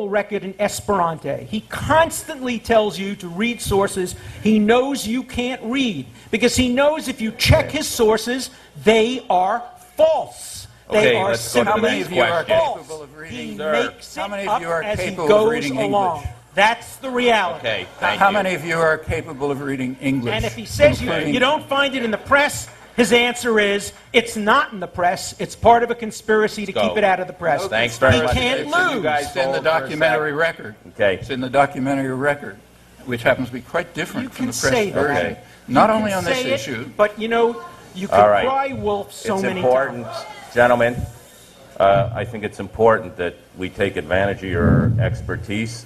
record in Esperanto. He constantly tells you to read sources he knows you can't read, because he knows if you check his sources, they are false. They are simply false. He makes it up as he goes along. That's the reality. Okay, thank How you. many of you are capable of reading English? And if he says you don't find it in the press, his answer is, it's not in the press. It's part of a conspiracy to keep it out of the press. Thanks very much. He can't lose. It's in the documentary record. Okay. It's in the documentary record, which happens to be quite different from the press say that. version. Okay. Not only on this Say it, issue. but you know, you can All right. cry wolf so many It's important, times. gentlemen, I think it's important that we take advantage of your expertise,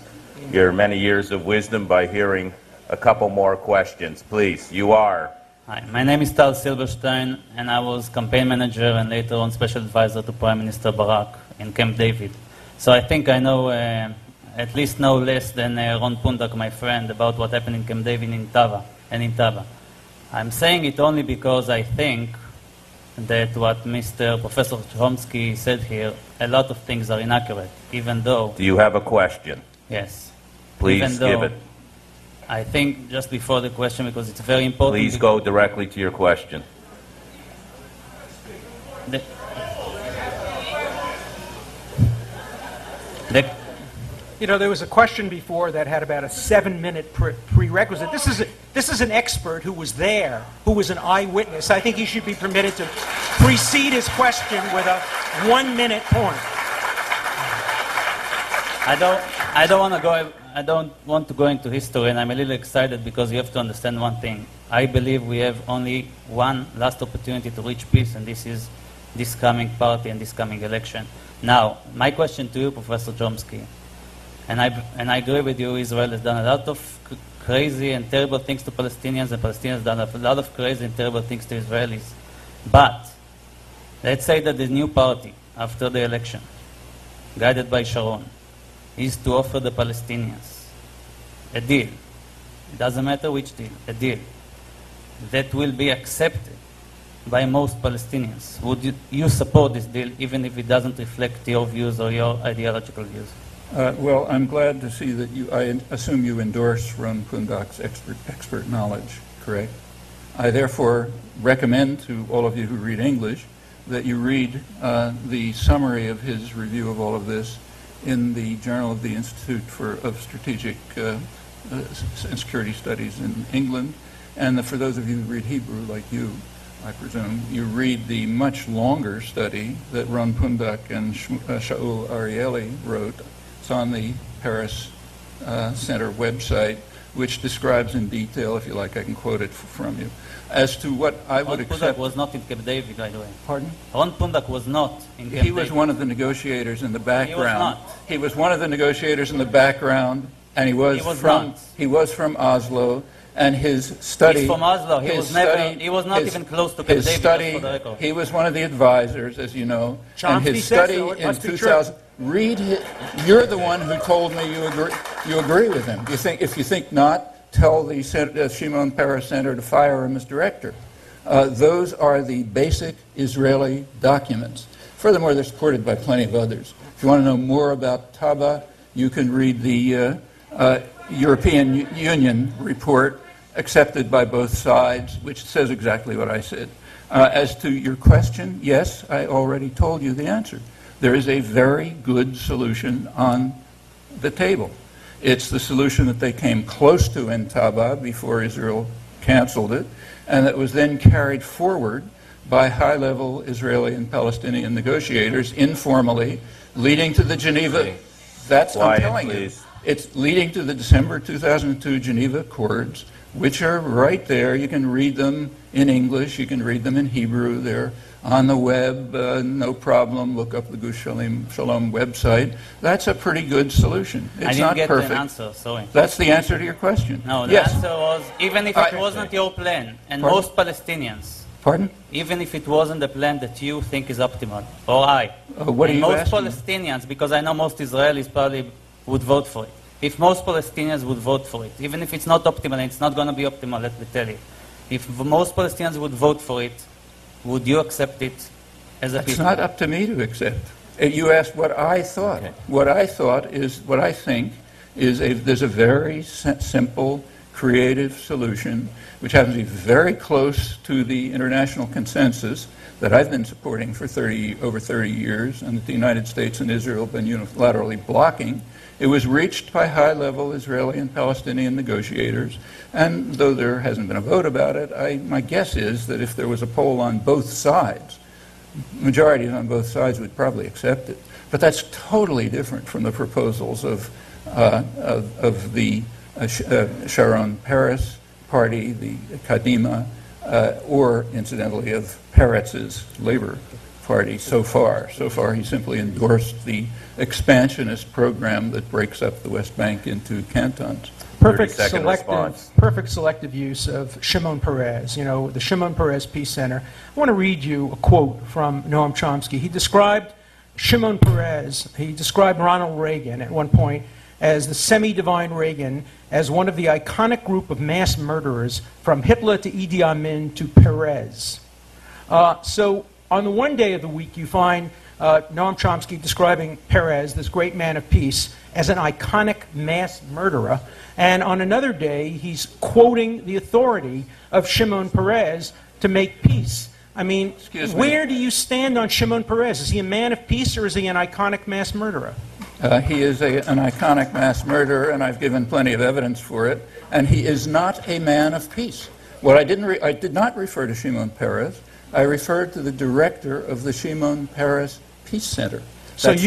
your many years of wisdom, by hearing a couple more questions. Please, you are. Hi, my name is Tal Silberstein, and I was campaign manager and later on special advisor to Prime Minister Barak in Camp David. So I think I know, at least know less than Ron Pundak, my friend, about what happened in Camp David in Taba. I'm saying it only because I think that what Professor Chomsky said here, a lot of things are inaccurate, even though... Do you have a question? Yes. Please give it. I think just before the question, because it's very important... Please go directly to your question. You know, there was a question before that had about a 7-minute prerequisite. This is an expert who was there, who was an eyewitness. I think he should be permitted to precede his question with a 1-minute point. I don't want to go into history, and I'm a little excited because you have to understand one thing. I believe we have only one last opportunity to reach peace, and this is this coming party and this coming election. Now, my question to you, Professor Chomsky, and I agree with you, Israel has done a lot of crazy and terrible things to Palestinians, and Palestinians have done a lot of crazy and terrible things to Israelis. But let's say that the new party, after the election, guided by Sharon, is to offer the Palestinians a deal. It doesn't matter which deal, a deal that will be accepted by most Palestinians. Would you support this deal, even if it doesn't reflect your views or your ideological views? Well, I'm glad to see that I assume you endorse Ron Pundak's expert knowledge, correct? I therefore recommend to all of you who read English that you read the summary of his review of all of this in the Journal of the Institute of Strategic and Security Studies in England. And for those of you who read Hebrew, like you, I presume, you read the much longer study that Ron Pundak and Shaul Arieli wrote. It's on the Paris Center website, which describes in detail, if you like, I can quote it from you, as to what I would accept. Ron Pundak was not in Camp David, by the way. Pardon? Ron Pundak was not in Camp David. He was one of the negotiators in the background. He was not. He was one of the negotiators in the background, and he was from Oslo. And his study... He's from Oslo. He was not even close to Camp David, for the record. He was one of the advisors, as you know. Chomsky and his says study so. It in must be 2000... Read it. You're the one who told me you agree with him. If you think not, tell the Shimon Peres Center to fire him as director. Those are the basic Israeli documents. Furthermore, they're supported by plenty of others. If you want to know more about Taba, you can read the European Union report accepted by both sides, which says exactly what I said. As to your question, yes, I already told you the answer. There is a very good solution on the table. It's the solution that they came close to in Taba before Israel canceled it, and that was then carried forward by high-level Israeli and Palestinian negotiators informally, leading to the Geneva... That's what I'm telling you. It's leading to the December 2002 Geneva Accords, which are right there. You can read them in English. You can read them in Hebrew. They're on the web, no problem. Look up the Gush Shalom website. That's a pretty good solution. It's not perfect. I didn't get the answer, sorry. That's the answer to your question. No, the answer was, even if it wasn't your plan, and most Palestinians... Pardon? Even if it wasn't the plan that you think is optimal, or what are you most asking? Palestinians, because I know most Israelis probably would vote for it. If most Palestinians would vote for it, even if it's not optimal, and it's not going to be optimal, let me tell you. If most Palestinians would vote for it, would you accept it as a people? It's not up to me to accept. You asked what I thought. Okay. What I think is there's a very simple, creative solution, which happens to be very close to the international consensus that I've been supporting for over 30 years, and that the United States and Israel have been unilaterally blocking. It was reached by high-level Israeli and Palestinian negotiators, and though there hasn't been a vote about it, my guess is that if there was a poll on both sides, majorities on both sides would probably accept it. But that's totally different from the proposals of the Sharon Peres party, the Kadima, or, incidentally, of Peretz's Labor Party so far. So far, he simply endorsed the expansionist program that breaks up the West Bank into cantons. Perfect 30-second response. selective use of Shimon Peres, the Shimon Peres Peace Center. I want to read you a quote from Noam Chomsky. He described Shimon Peres, he described Ronald Reagan at one point as the semi-divine Reagan, as one of the iconic group of mass murderers from Hitler to Idi Amin to Peres. So on the one day of the week, you find Noam Chomsky describing Peres, this great man of peace, as an iconic mass murderer. And on another day, he's quoting the authority of Shimon Peres to make peace. I mean, where do you stand on Shimon Peres? Is he a man of peace, or is he an iconic mass murderer? He is an iconic mass murderer, and I've given plenty of evidence for it. And he is not a man of peace. I did not refer to Shimon Peres. I referred to the director of the Shimon Peres Peace Center. So you